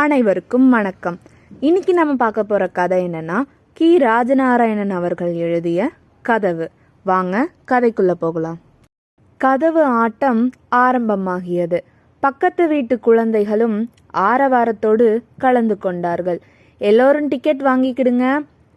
அனைவருக்கும் வணக்கம். இன்னைக்கு நம்ம பார்க்க போற கதை என்னன்னா, கி. ராஜநாராயணன் அவர்கள் எழுதிய கதவு. வாங்க கதைக்குள்ள போகலாம். கதவு ஆட்டம் ஆரம்பமாகியது. பக்கத்து வீட்டு குழந்தைகளும் ஆரவாரத்தோடு கலந்து கொண்டார்கள். எல்லோரும் டிக்கெட் வாங்கிக்கிடுங்க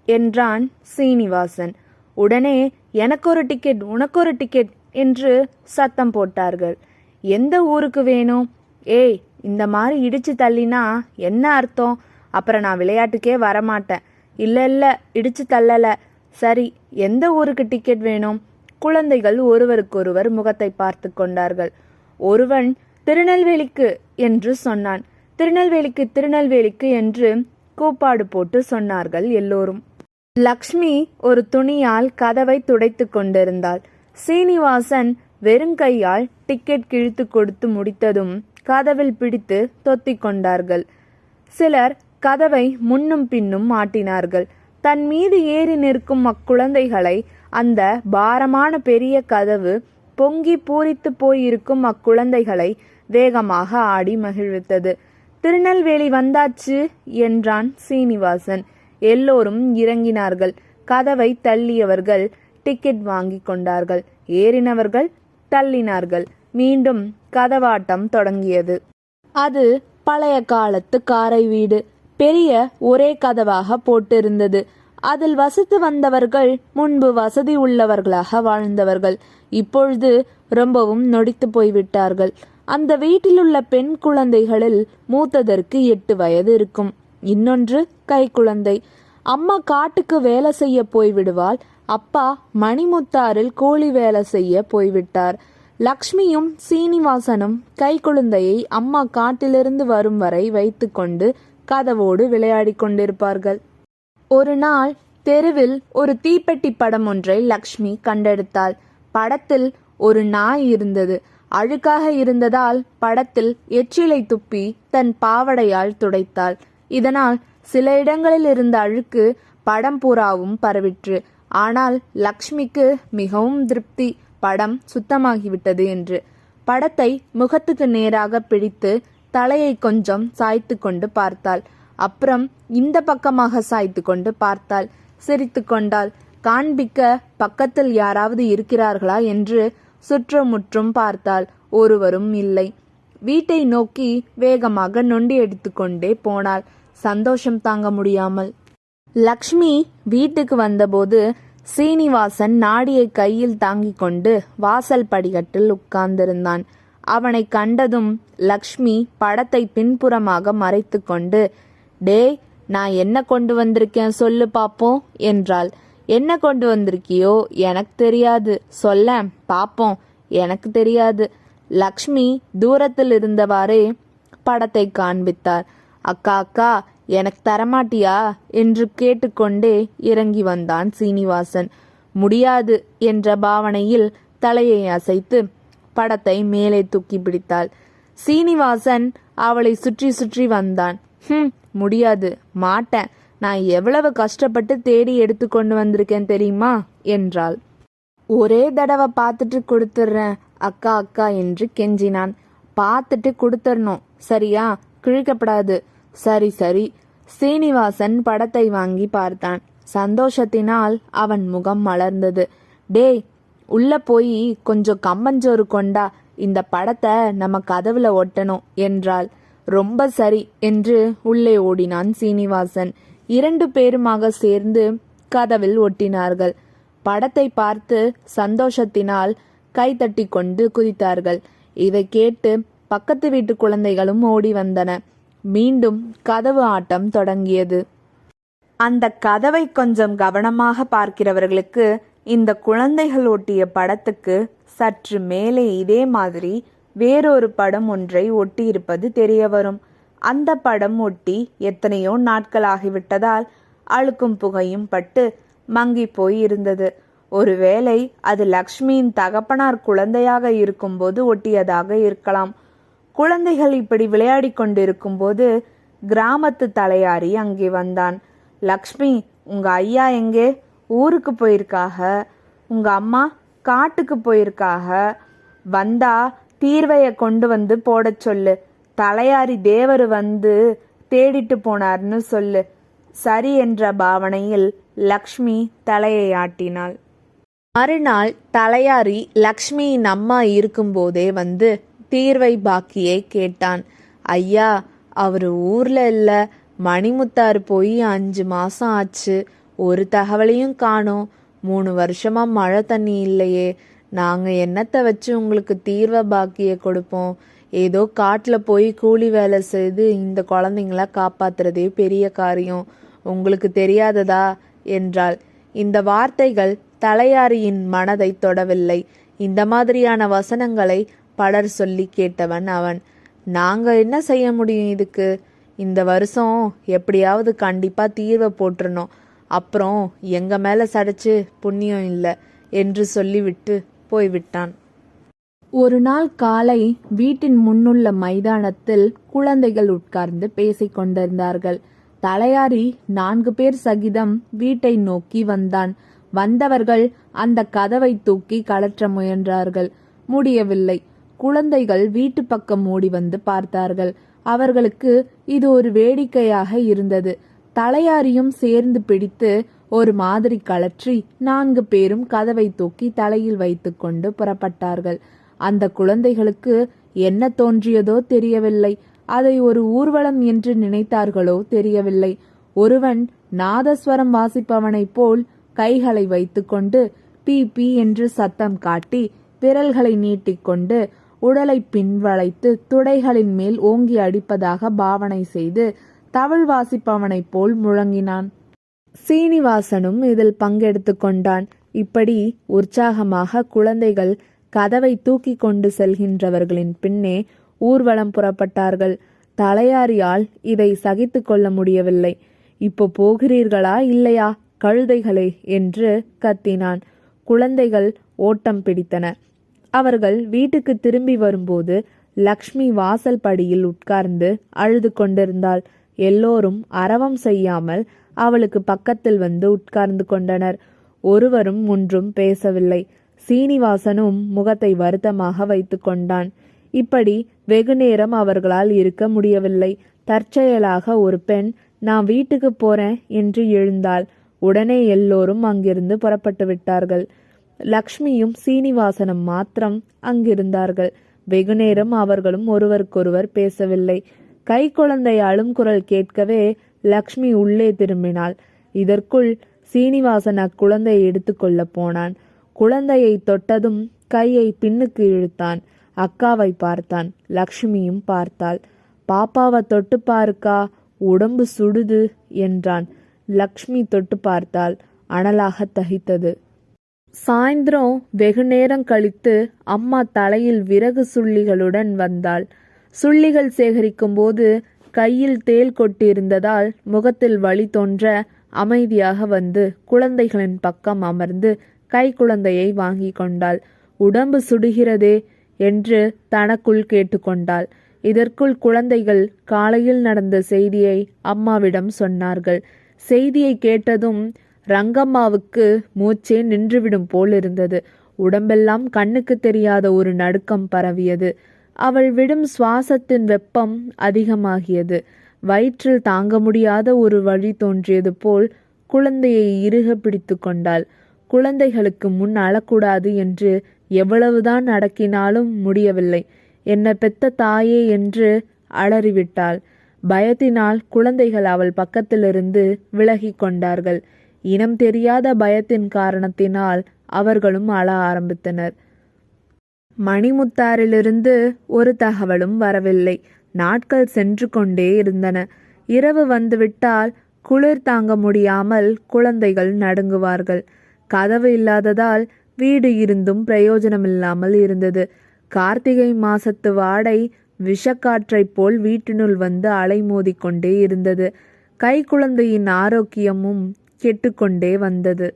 என்றான் சீனிவாசன். உடனே எனக்கு ஒரு டிக்கெட், உனக்கு ஒரு டிக்கெட் என்று சத்தம் போட்டார்கள். எந்த ஊருக்கு வேணும்? ஏய், இந்த மாதிரி இடிச்சு தள்ளினா என்ன அர்த்தம்? அப்புறம் நான் விளையாட்டுக்கே வரமாட்டேன். இல்லை இடிச்சு தள்ளல. சரி, எந்த ஊருக்கு டிக்கெட் வேணும்? குழந்தைகள் ஒருவருக்கொருவர் முகத்தை பார்த்து கொண்டார்கள். ஒருவன் திருநெல்வேலிக்கு என்று சொன்னான். திருநெல்வேலிக்கு என்று கூப்பாடு போட்டு சொன்னார்கள் எல்லோரும். லக்ஷ்மி ஒரு துணியால் கதவை துடைத்து கொண்டிருந்தாள். சீனிவாசன் வெறுங்கையால் டிக்கெட் கிழித்து கொடுத்து முடித்ததும் கதவில் பிடித்து தொத்திக் கொண்டார்கள். சிலர் கதவை முன்னும் பின்னும் மாட்டினார்கள். தன் மீது ஏறி நிற்கும் அக்குழந்தைகளை அந்த பாரமான பெரிய கதவு பொங்கி பூரித்து போயிருக்கும் அக்குழந்தைகளை வேகமாக ஆடி மகிழ்வித்தது. திருநெல்வேலி வந்தாச்சு என்றான் சீனிவாசன். எல்லோரும் இறங்கினார்கள். கதவை தள்ளியவர்கள் டிக்கெட் வாங்கி கொண்டார்கள். ஏறினவர்கள் தள்ளினார்கள். மீண்டும் கதவாட்டம் தொடங்கியது. அது பழைய காலத்து காரை வீடு. பெரிய ஒரே கதவாக போட்டிருந்தது. அதில் வசித்து வந்தவர்கள் முன்பு வசதி உள்ளவர்களாக வாழ்ந்தவர்கள். இப்பொழுது ரொம்பவும் நொடித்து போய்விட்டார்கள். அந்த வீட்டிலுள்ள பெண் குழந்தைகளில் மூத்ததற்கு 8 வயது இருக்கும். இன்னொன்று கைக்குழந்தை. அம்மா காட்டுக்கு வேலை செய்ய போய்விடுவாள். அப்பா மணிமுத்தாரில் கூலி வேலை செய்ய போய்விட்டார். லக்ஷ்மியும் சீனிவாசனும் கைக்குழந்தையை அம்மா காட்டிலிருந்து வரும் வரை வைத்து கொண்டு கதவோடு விளையாடி கொண்டிருப்பார்கள். ஒரு நாள் தெருவில் ஒரு தீப்பெட்டி படம் ஒன்றை லக்ஷ்மி கண்டெடுத்தாள். படத்தில் ஒரு நாய் இருந்தது. அழுக்காக இருந்ததால் படத்தில் எச்சிலை துப்பி தன் பாவடையால் துடைத்தாள். இதனால் சில இடங்களில் இருந்த அழுக்கு படம் பூராவும் பரவிற்று. ஆனால் லக்ஷ்மிக்கு மிகவும் திருப்தி, படம் சுத்தமாகிவிட்டது என்று. படத்தை முகத்துக்கு நேராக பிடித்து தலையை கொஞ்சம் சாய்த்து கொண்டு பார்த்தாள். அப்புறம் இந்த பக்கமாக சாய்த்து கொண்டு பார்த்தாள். சிரித்து கொண்டாள். காண்பிக்க பக்கத்தில் யாராவது இருக்கிறார்களா என்று சுற்றுமுற்றும் பார்த்தாள். ஒருவரும் இல்லை. வீட்டை நோக்கி வேகமாக நொண்டி எடுத்துக்கொண்டே போனாள், சந்தோஷம் தாங்க முடியாமல். லக்ஷ்மி வீட்டுக்கு வந்தபோது சீனிவாசன் நாடியை கையில் தாங்கிக் கொண்டு வாசல் படிக்கட்டில் உட்கார்ந்திருந்தான். அவனை கண்டதும் லக்ஷ்மி படத்தை பின்புறமாக மறைத்து கொண்டு, டேய், நான் என்ன கொண்டு வந்திருக்கேன் சொல்லு பாப்போம் என்றாள். என்ன கொண்டு வந்திருக்கியோ? எனக்கு தெரியாது. சொல்ல பாப்போம். எனக்கு தெரியாது. லக்ஷ்மி தூரத்தில் இருந்தவாறே படத்தை காண்பித்தார். அக்கா அக்கா, எனக்கு தரமாட்டியா என்று கேட்டுக்கொண்டே இறங்கி வந்தான் சீனிவாசன். முடியாது என்ற பாவனையில் தலையை அசைத்து படத்தை மேலே தூக்கி பிடித்தாள். சீனிவாசன் அவளை சுற்றி சுற்றி வந்தான். முடியாது, மாட்டேன். நான் எவ்வளவு கஷ்டப்பட்டு தேடி எடுத்து கொண்டு வந்திருக்கேன் தெரியுமா என்றாள். ஒரே தடவை பார்த்துட்டு கொடுத்துட்றேன் அக்கா அக்கா என்று கெஞ்சினான். பார்த்துட்டு கொடுத்துடணும், சரியா? கிழிக்கப்படாது. சரி சரி. சீனிவாசன் படத்தை வாங்கி பார்த்தான். சந்தோஷத்தினால் அவன் முகம் மலர்ந்தது. டேய், உள்ள போய் கொஞ்சம் கம்மஞ்சோறு கொண்டா, இந்த படத்தை நம்ம கதவுல ஒட்டணும் என்றாள். ரொம்ப சரி என்று உள்ளே ஓடினான் சீனிவாசன். 2 பேருமாக சேர்ந்து கதவில் ஒட்டினார்கள். படத்தை பார்த்து சந்தோஷத்தினால் கைத்தட்டி கொண்டு குதித்தார்கள். இதை கேட்டு பக்கத்து வீட்டு குழந்தைகளும் ஓடி வந்தன. மீண்டும் கதவு ஆட்டம் தொடங்கியது. அந்த கதவை கொஞ்சம் கவனமாக பார்க்கிறவர்களுக்கு இந்த குழந்தைகள் ஒட்டிய படத்துக்கு சற்று மேலே இதே மாதிரி வேறொரு படம் ஒன்றை ஒட்டி இருப்பது தெரிய வரும். அந்த படம் ஒட்டி எத்தனையோ நாட்கள் ஆகிவிட்டதால் அழுக்கும் புகையும் பட்டு மங்கி போய் இருந்தது. ஒருவேளை அது லக்ஷ்மியின் தகப்பனார் குழந்தையாக இருக்கும்போது ஒட்டியதாக இருக்கலாம். குழந்தைகள் இப்படி விளையாடி கொண்டிருக்கும் போது கிராமத்து தலையாரி அங்கே வந்தான். லக்ஷ்மி, உங்க ஐயா எங்கே? ஊருக்கு போயிருக்காக. உங்க அம்மா காட்டுக்கு போயிருக்காக. வந்தா தீர்வையை கொண்டு வந்து போடச் சொல்லு. தலையாரி தேவர் வந்து தேடிட்டு போனார்னு சொல்லு. சரி என்ற பாவனையில் லக்ஷ்மி தலையை ஆட்டினாள். மறுநாள் தலையாரி லக்ஷ்மியின் அம்மா இருக்கும்போதே வந்து தீர்வை பாக்கியை கேட்டான். ஐயா, அவர் ஊர்ல இல்ல, மணிமுத்தாறு போய் 5 மாசம் ஆச்சு, ஒரு தகவலையும் காணோம். 3 வருஷமா மழை தண்ணி இல்லையே, நாங்க என்னத்தை வச்சு உங்களுக்கு தீர்வை பாக்கிய கொடுப்போம்? ஏதோ காட்டில் போய் கூலி வேலை செய்து இந்த குழந்தைங்கள காப்பாத்துறதே பெரிய காரியம், உங்களுக்கு தெரியாததா என்றாள். இந்த வார்த்தைகள் தலையாரியின் மனதை தொடவில்லை. இந்த மாதிரியான வசனங்களை பலர் சொல்லி கேட்டவன் அவன். நாங்க என்ன செய்ய முடியும் இதுக்கு? இந்த வருஷம் எப்படியாவது கண்டிப்பா தீர்வை போட்டுறணும், அப்புறம் எங்க மேல சடைச்சு புண்ணியம் இல்லை என்று சொல்லிவிட்டு போய்விட்டான். ஒரு நாள் காலை வீட்டின் முன்னுள்ள மைதானத்தில் குழந்தைகள் உட்கார்ந்து பேசிக் கொண்டிருந்தார்கள். தலையாரி 4 பேர் சகிதம் வீட்டை நோக்கி வந்தான். வந்தவர்கள் அந்த கதவை தூக்கி கழற்ற முயன்றார்கள். முடியவில்லை. குழந்தைகள் வீட்டு பக்கம் ஓடி வந்து பார்த்தார்கள். அவர்களுக்கு இது ஒரு வேடிக்கையாக இருந்தது. தலையாரியும் சேர்ந்து பிடித்து ஒரு மாதிரி கழற்றி 4 பேரும் கதவை தூக்கி தலையில் வைத்துக்கொண்டு புறப்பட்டார்கள். அந்த குழந்தைகளுக்கு என்ன தோன்றியதோ தெரியவில்லை. அதை ஒரு ஊர்வலம் என்று நினைத்தார்களோ தெரியவில்லை. ஒருவன் நாதஸ்வரம் வாசிப்பவனைப் போல் கைகளை வைத்துக்கொண்டு பீ பீ என்று சத்தம் காட்டி விரல்களை நீட்டிக்கொண்டு உடலை பின்வளைத்து துடைகளின் மேல் ஓங்கி அடிப்பதாக பாவனை செய்து தவள் வாசிப்பவனைப் போல் முழங்கினான். சீனிவாசனும் இதில் பங்கெடுத்து கொண்டான். இப்படி உற்சாகமாக குழந்தைகள் கதவை தூக்கி கொண்டு செல்கின்றவர்களின் பின்னே ஊர்வலம் புறப்பட்டார்கள். தலையாரியால் இதை சகித்து கொள்ள முடியவில்லை. இப்போ போகிறீர்களா இல்லையா கழுதைகளே என்று கத்தினான். குழந்தைகள் ஓட்டம் பிடித்தனர். அவர்கள் வீட்டுக்கு திரும்பி வரும்போது லக்ஷ்மி வாசல் படியில் உட்கார்ந்து அழுது கொண்டிருந்தாள். எல்லோரும் அரவம் செய்யாமல் அவளுக்கு பக்கத்தில் வந்து உட்கார்ந்து கொண்டனர். ஒருவரும் ஒன்றும் பேசவில்லை. சீனிவாசனும் முகத்தை வருத்தமாக வைத்து கொண்டான். இப்படி வெகு நேரம் அவர்களால் இருக்க முடியவில்லை. தற்செயலாக ஒரு பெண் நான் வீட்டுக்கு போறேன் என்று எழுந்தாள். உடனே எல்லோரும் அங்கிருந்து புறப்பட்டு விட்டார்கள். லக்ஷ்மியும் சீனிவாசனும் மாத்திரம் அங்கிருந்தார்கள். வெகு நேரம் அவர்களும் ஒருவருக்கொருவர் பேசவில்லை. கை குழந்தை அழும் குரல் கேட்கவே லக்ஷ்மி உள்ளே திரும்பினாள். இதற்குள் சீனிவாசன் அக்குழந்தையை எடுத்துக்கொள்ள போனான். குழந்தையை தொட்டதும் கையை பின்னுக்கு இழுத்தான். அக்காவை பார்த்தான். லக்ஷ்மியும் பார்த்தாள். பாப்பாவை தொட்டு பாருக்கா, உடம்பு சுடுது என்றான். லக்ஷ்மி தொட்டு பார்த்தாள். அனலாக தகித்தது. சாயந்தரம் வெகு நேரம் கழித்து அம்மா தலையில் விறகு சுள்ளிகளுடன் வந்தாள். சுள்ளிகள் சேகரிக்கும் போது கையில் தேள் கொட்டியிருந்ததால் முகத்தில் வலி தோன்ற அமைதியாக வந்து குழந்தைகளின் பக்கம் அமர்ந்து கை குழந்தையை வாங்கி கொண்டாள். உடம்பு சுடுகிறதே என்று தனக்குள் கேட்டுக்கொண்டாள். இதற்குள் குழந்தைகள் காலையில் நடந்த செய்தியை அம்மாவிடம் சொன்னார்கள். செய்தியை கேட்டதும் ரங்கம்மாவுக்கு மூச்சே நின்றுவிடும் போல் இருந்தது. உடம்பெல்லாம் கண்ணுக்கு தெரியாத ஒரு நடுக்கம் பரவியது. அவள் விடும் சுவாசத்தின் வெப்பம் அதிகமாகியது. வயிற்றில் தாங்க முடியாத ஒரு வழி தோன்றியது போல் குழந்தையை இறுக பிடித்து கொண்டாள். குழந்தைகளுக்கு முன் அழக்கூடாது என்று எவ்வளவுதான் அடக்கினாலும் முடியவில்லை. என்ன பெத்த தாயே என்று அலறிவிட்டாள். பயத்தினால் குழந்தைகள் அவள் பக்கத்திலிருந்து விலகி கொண்டார்கள். இனம் தெரியாத பயத்தின் காரணத்தினால் அவர்களும் அழ ஆரம்பித்தனர். மணிமுத்தாரிலிருந்து ஒரு தகவலும் வரவில்லை. நாட்கள் சென்று கொண்டே இருந்தன. இரவு வந்துவிட்டால் குளிர் தாங்க முடியாமல் குழந்தைகள் நடுங்குவார்கள். கதவு இல்லாததால் வீடு இருந்தும் பிரயோஜனமில்லாமல் இருந்தது. கார்த்திகை மாசத்து வாடை விஷக்காற்றைப் போல் வீட்டினுள் வந்து அலைமோதி கொண்டே இருந்தது. கை குழந்தையின் ஆரோக்கியமும் கெட்டுக்கொண்டே வந்தது.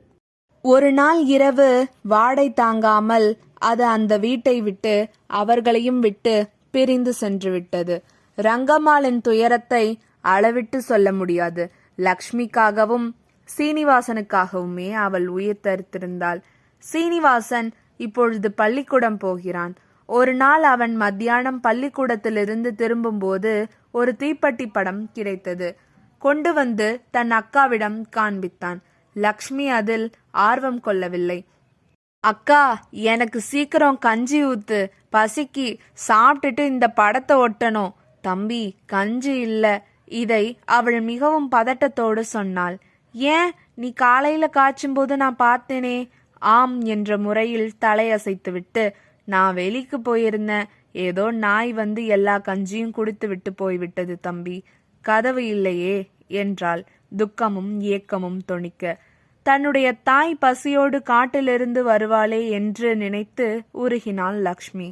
ஒரு நாள் இரவு வாடை தாங்காமல் அது அந்த வீட்டை விட்டு அவர்களையும் விட்டு பிரிந்து சென்று விட்டது. ரங்கம்மாளின் துயரத்தை அளவிட்டு சொல்ல முடியாது. லக்ஷ்மிக்காகவும் சீனிவாசனுக்காகவுமே அவள் உயிர் தரித்திருந்தாள். சீனிவாசன் இப்பொழுது பள்ளிக்கூடம் போகிறான். ஒரு நாள் அவன் மத்தியானம் பள்ளிக்கூடத்திலிருந்து திரும்பும்போது ஒரு தீப்பெட்டி படம் கிடைத்தது. கொண்டு வந்து தன் அக்காவிடம் காண்பித்தான். லக்ஷ்மி அதில் ஆர்வம் கொள்ளவில்லை. அக்கா, எனக்கு சீக்கிரம் கஞ்சி ஊத்து, பசிக்கு, சாப்பிட்டுட்டு இந்த படத்தை ஒட்டணும். தம்பி, கஞ்சி இல்ல. இதை அவள் மிகவும் பதட்டத்தோடு சொன்னாள். ஏன், நீ காலையில காய்ச்சும் போது நான் பார்த்தேனே. ஆம் என்ற முறையில் தலையசைத்துவிட்டு, நான் வெளிக்கு போயிருந்தேன். ஏதோ நாய் வந்து எல்லா கஞ்சியும் குடித்து விட்டு போய்விட்டது தம்பி. கதவு இல்லையே என்றாள், துக்கமும் ஏக்கமும் தொனிக்க. தன்னுடைய தாய் பசியோடு காட்டிலிருந்து வருவாளே என்று நினைத்து உருகினாள் லக்ஷ்மி.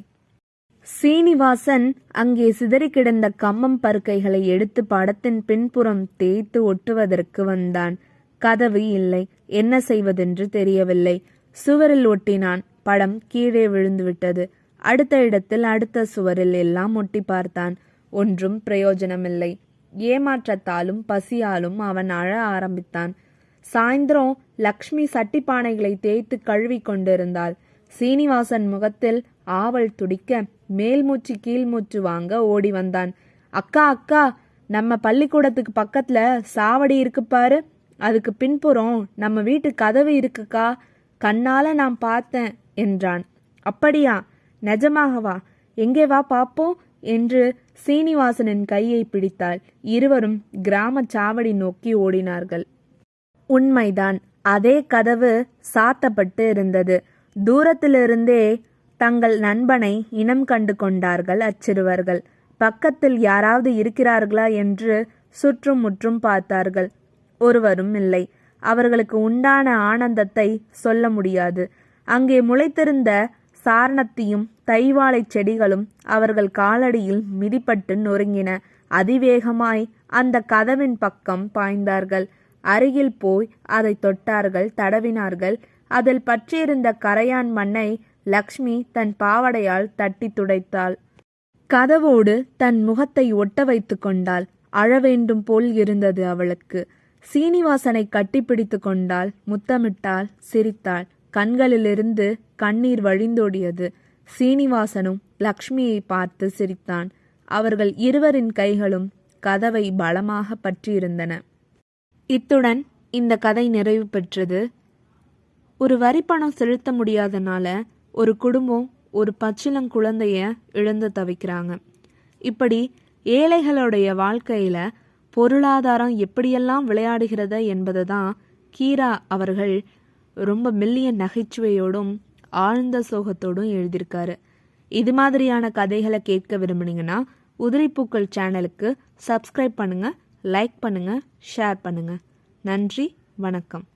சீனிவாசன் அங்கே சிதறி கிடந்த கம்மம் பருக்கைகளை எடுத்து படத்தின் பின்புறம் தேய்த்து ஒட்டுவதற்கு வந்தான். கதவு இல்லை. என்ன செய்வதென்று தெரியவில்லை. சுவரில் ஒட்டினான். படம் கீழே விழுந்துவிட்டது. அடுத்த இடத்தில் அடுத்த சுவரில் எல்லாம் ஒட்டி பார்த்தான். ஒன்றும் பிரயோஜனமில்லை. ஏமாற்றத்தாலும் பசியாலும் அவன் அழ ஆரம்பித்தான். சாயந்தரம் லக்ஷ்மி சட்டி பானைகளை தேய்த்து கழுவி கொண்டிருந்தாள். சீனிவாசன் முகத்தில் ஆவல் துடிக்க மேல் மூச்சு கீழ் மூச்சு வாங்க ஓடி வந்தான். அக்கா அக்கா, நம்ம பள்ளிக்கூடத்துக்கு பக்கத்துல சாவடி இருக்கு பாரு, அதுக்கு பின்புறம் நம்ம வீட்டு கதவு இருக்குக்கா, கண்ணால நான் பார்த்தேன் என்றான். அப்படியா, நிஜமாகவா? எங்கே வா பாப்போம் என்று சீனிவாசனின் கையை பிடித்தாள். இருவரும் கிராம சாவடி நோக்கி ஓடினார்கள். உண்மைதான், அதே கதவு சாத்தப்பட்டு இருந்தது. தூரத்திலிருந்தே தங்கள் நண்பனை இனம் கண்டு கொண்டார்கள் அச்சிறுவர்கள். பக்கத்தில் யாராவது இருக்கிறார்களா என்று சுற்றும் முற்றும் பார்த்தார்கள். ஒருவரும் இல்லை. அவர்களுக்கு உண்டான ஆனந்தத்தை சொல்ல முடியாது. அங்கே முளைத்திருந்த சாரணத்தியும் தைவாழை செடிகளும் அவர்கள் காலடியில் மிதிப்பட்டு நொறுங்கின. அதிவேகமாய் அந்த கதவின் பக்கம் பாய்ந்தார்கள். அருகில் போய் அதை தொட்டார்கள், தடவினார்கள். அதில் பற்றியிருந்த கரையான் மண்ணை லக்ஷ்மி தன் பாவடையால் தட்டி துடைத்தாள். கதவோடு தன் முகத்தை ஒட்ட வைத்து கொண்டாள். அழ வேண்டும் போல் இருந்தது அவளுக்கு. சீனிவாசனை கட்டிப்பிடித்து கொண்டாள், முத்தமிட்டாள், சிரித்தாள். கண்களிலிருந்து கண்ணீர் வழிந்தோடியது. சீனிவாசனும் லக்ஷ்மியை பார்த்து சிரித்தான். அவர்கள் இருவரின் கைகளும் கதவை பலமாக பற்றியிருந்தன. இத்துடன் இந்த கதை நிறைவு பெற்றது. ஒரு வரிப்பணம் செலுத்த முடியாதனால ஒரு குடும்பம் ஒரு பச்சிளங்குழந்தைய இழந்து தவிக்கிறாங்க. இப்படி ஏழைகளுடைய வாழ்க்கையில பொருளாதாரம் எப்படியெல்லாம் விளையாடுகிறது என்பதை தான் கீரா அவர்கள் ரொம்ப மெல்லிய நகைச்சுவையோடும் ஆழ்ந்த சோகத்தோடும் எழுதியிருக்காரு. இது மாதிரியான கதைகளை கேட்க விரும்புனீங்கன்னா உதிரிப்பூக்கள் சேனலுக்கு சப்ஸ்கிரைப் பண்ணுங்க, லைக் பண்ணுங்க, ஷேர் பண்ணுங்க. நன்றி, வணக்கம்.